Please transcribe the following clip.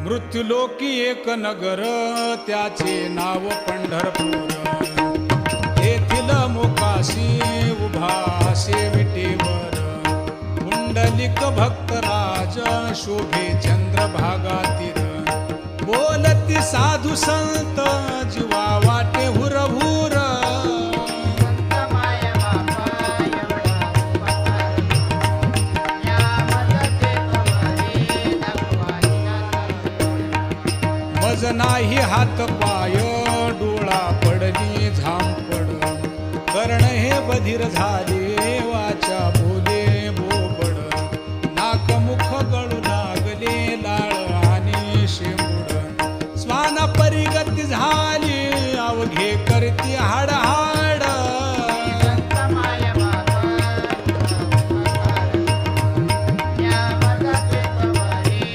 मृत्युलोकी एक नगर त्याचे नाव पंढरपूर. येथील मोकाशी उभा विटेवर पुंडलिक भक्तराज शोभे चंद्रभागातील. बोलती साधू संत जीवा वाटे हुरहुर. मज नाही हात पाय डोळा पडली झांपड. कर्ण हे बधीर झाले